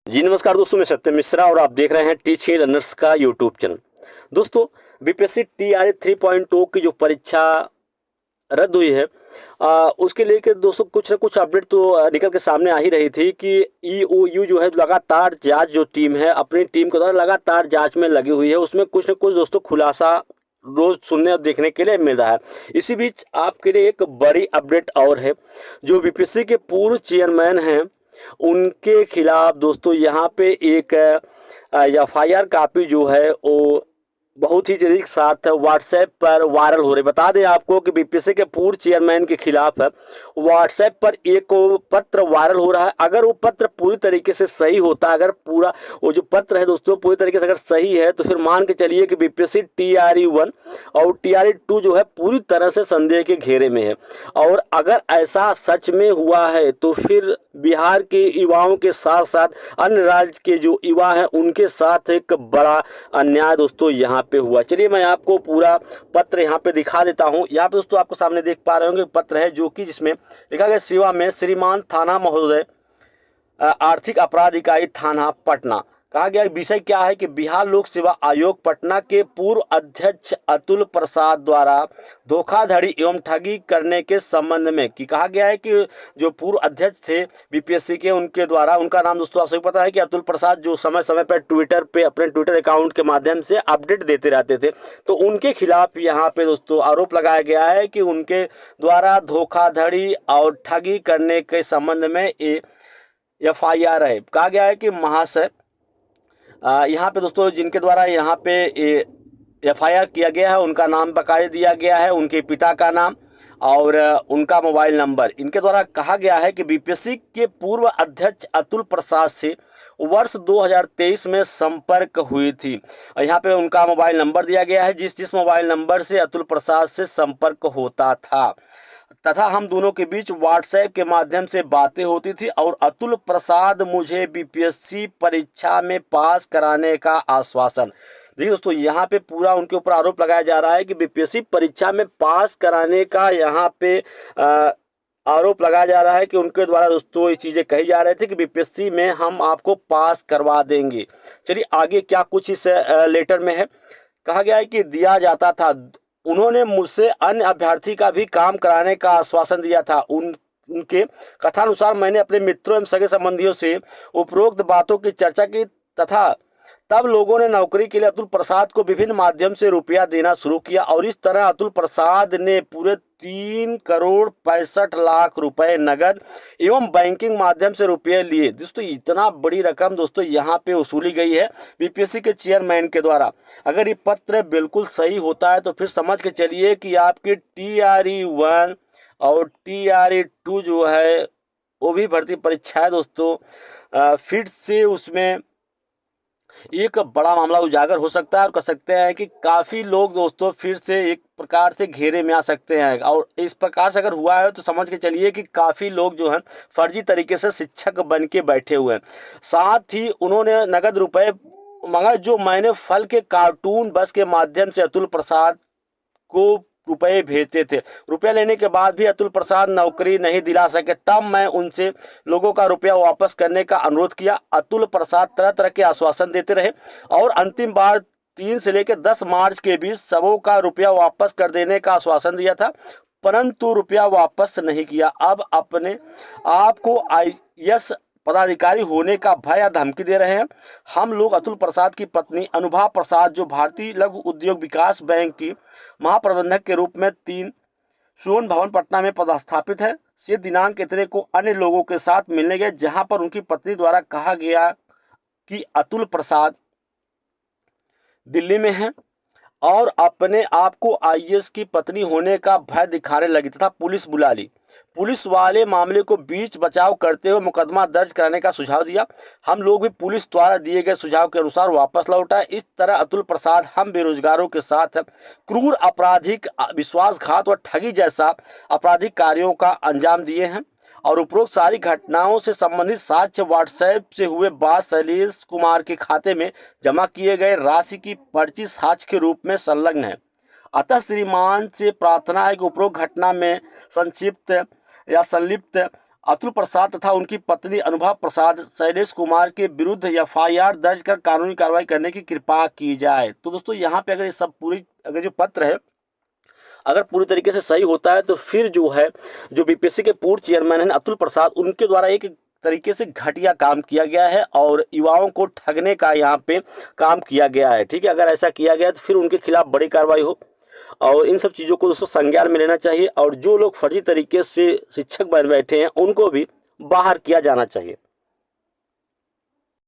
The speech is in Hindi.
जी नमस्कार दोस्तों, मैं सत्यम मिश्रा और आप देख रहे हैं टीचिंग रनर्स का यूट्यूब चैनल। दोस्तों, बीपीएससी टीआरई 3.0 की जो परीक्षा रद्द हुई है, उसके लेके दोस्तों कुछ ना कुछ अपडेट तो निकल के सामने आ ही रही थी कि ईओयू जो है लगातार जांच, जो टीम है अपनी टीम के द्वारा लगातार जांच में लगी हुई है। उसमें कुछ ना कुछ दोस्तों खुलासा रोज सुनने और देखने के लिए मिल रहा है। इसी बीच आपके लिए एक बड़ी अपडेट और है। जो बीपीएससी के पूर्व चेयरमैन हैं, उनके खिलाफ दोस्तों यहाँ पे एक एफआईआर कापी जो है वो बहुत ही जल्दी के साथ व्हाट्सएप पर वायरल हो रही। बता दें आपको कि बीपीएससी के पूर्व चेयरमैन के खिलाफ व्हाट्सएप पर एक पत्र वायरल हो रहा है। अगर वो पत्र पूरी तरीके से सही होता, अगर पूरा वो जो पत्र है दोस्तों पूरी तरीके से अगर सही है, तो फिर मान के चलिए कि बीपीएससी टीआरई 1 और टीआरई 2 जो है पूरी तरह से संदेह के घेरे में है। और अगर ऐसा सच में हुआ है तो फिर बिहार के युवाओं के साथ साथ अन्य राज्य के जो युवा हैं उनके साथ एक बड़ा अन्याय दोस्तों यहाँ पे हुआ। चलिए मैं आपको पूरा पत्र यहाँ पे दिखा देता हूँ। यहाँ पे दोस्तों आपको सामने देख पा रहे होंगे पत्र है जो कि जिसमें लिखा गया सेवा में श्रीमान थाना महोदय, आर्थिक अपराध इकाई थाना पटना। कहा गया विषय क्या है कि बिहार लोक सेवा आयोग पटना के पूर्व अध्यक्ष अतुल प्रसाद द्वारा धोखाधड़ी एवं ठगी करने के संबंध में कि कहा गया है कि जो पूर्व अध्यक्ष थे बीपीएससी के, उनके द्वारा, उनका नाम दोस्तों आप सभी पता है कि अतुल प्रसाद, जो समय समय पर ट्विटर पे अपने ट्विटर अकाउंट के माध्यम से अपडेट देते रहते थे, तो उनके खिलाफ यहाँ पे दोस्तों आरोप लगाया गया है कि उनके द्वारा धोखाधड़ी और ठगी करने के संबंध में एफआईआर है। कहा गया है कि महाशय, यहाँ पे दोस्तों जिनके द्वारा यहाँ पे एफआईआर किया गया है उनका नाम बकायदे दिया गया है, उनके पिता का नाम और उनका मोबाइल नंबर। इनके द्वारा कहा गया है कि बीपीएससी के पूर्व अध्यक्ष अतुल प्रसाद से वर्ष 2023 में संपर्क हुई थी। और यहाँ पे उनका मोबाइल नंबर दिया गया है, जिस मोबाइल नंबर से अतुल प्रसाद से संपर्क होता था, तथा हम दोनों के बीच व्हाट्सएप के माध्यम से बातें होती थी और अतुल प्रसाद मुझे बीपीएससी परीक्षा में पास कराने का आश्वासन। देखिए दोस्तों, यहाँ पे पूरा उनके ऊपर आरोप लगाया जा रहा है कि बीपीएससी परीक्षा में पास कराने का यहाँ पे आरोप लगाया जा रहा है कि उनके द्वारा दोस्तों ये चीज़ें कही जा रही थी कि बीपीएससी में हम आपको पास करवा देंगे। चलिए आगे क्या कुछ इस लेटर में है। कहा गया है कि दिया जाता था, उन्होंने मुझसे अन्य अभ्यर्थी का भी काम कराने का आश्वासन दिया था। उनके कथानुसार मैंने अपने मित्रों एवं सगे संबंधियों से उपरोक्त बातों की चर्चा की तथा तब लोगों ने नौकरी के लिए अतुल प्रसाद को विभिन्न माध्यम से रुपया देना शुरू किया और इस तरह अतुल प्रसाद ने पूरे 3,65,00,000 रुपए नगद एवं बैंकिंग माध्यम से रुपये लिए। दोस्तों इतना बड़ी रकम दोस्तों यहाँ पे वसूली गई है बीपीएससी के चेयरमैन के द्वारा। अगर ये पत्र बिल्कुल सही होता है तो फिर समझ के चलिए कि आपकी टीआरई 1 और टीआरई 2 जो है वो भी भर्ती परीक्षा है दोस्तों, फिर से उसमें एक बड़ा मामला उजागर हो सकता है और कह सकते हैं कि काफ़ी लोग दोस्तों फिर से एक प्रकार से घेरे में आ सकते हैं। और इस प्रकार से अगर हुआ है तो समझ के चलिए कि काफ़ी लोग जो हैं फर्जी तरीके से शिक्षक बन के बैठे हुए हैं। साथ ही उन्होंने नगद रुपए, मगर जो मैंने फल के कार्टून बस के माध्यम से अतुल प्रसाद को रुपए भेजते थे, रुपया लेने के बाद भी अतुल प्रसाद नौकरी नहीं दिला सके, तब मैं उनसे लोगों का रुपया वापस करने का अनुरोध किया। अतुल प्रसाद तरह तरह के आश्वासन देते रहे और अंतिम बार 3 से लेकर 10 मार्च के बीच सबों का रुपया वापस कर देने का आश्वासन दिया था, परंतु रुपया वापस नहीं किया। अब अपने आप को आईएएस पदाधिकारी होने का भय या धमकी दे रहे हैं। हम लोग अतुल प्रसाद की पत्नी अनुभा प्रसाद, जो भारतीय लघु उद्योग विकास बैंक की महाप्रबंधक के रूप में 3 सुवर्ण भवन पटना में पदस्थापित है, से दिनांक इतने को अन्य लोगों के साथ मिलने गए, जहां पर उनकी पत्नी द्वारा कहा गया कि अतुल प्रसाद दिल्ली में है और अपने आप को आईएएस की पत्नी होने का भय दिखाने लगी तथा पुलिस बुला ली। पुलिस वाले मामले को बीच बचाव करते हुए मुकदमा दर्ज कराने का सुझाव दिया। हम लोग भी पुलिस द्वारा दिए गए सुझाव के अनुसार वापस लौटा। इस तरह अतुल प्रसाद हम बेरोजगारों के साथ क्रूर आपराधिक विश्वासघात व ठगी जैसा आपराधिक कार्यों का अंजाम दिए हैं और उपरोक्त सारी घटनाओं से संबंधित साक्ष्य व्हाट्सएप से हुए बात शैलेश कुमार के खाते में जमा किए गए राशि की पर्ची साक्ष्य के रूप में संलग्न है। अतः श्रीमान से प्रार्थना है कि उपरोक्त घटना में संक्षिप्त या संलिप्त अतुल प्रसाद तथा उनकी पत्नी अनुभव प्रसाद शैलेश कुमार के विरुद्ध एफआईआर दर्ज कर कानूनी कार्रवाई करने की कृपा की जाए। तो दोस्तों यहाँ पे अगर ये सब पूरी अगर जो पत्र है अगर पूरी तरीके से सही होता है तो फिर जो है जो बीपीएससी के पूर्व चेयरमैन हैं अतुल प्रसाद, उनके द्वारा एक तरीके से घटिया काम किया गया है और युवाओं को ठगने का यहाँ पे काम किया गया है। ठीक है, अगर ऐसा किया गया तो फिर उनके खिलाफ बड़ी कार्रवाई हो और इन सब चीज़ों को दोस्तों संज्ञान में लेना चाहिए और जो लोग फर्जी तरीके से शिक्षक बन बैठे हैं उनको भी बाहर किया जाना चाहिए।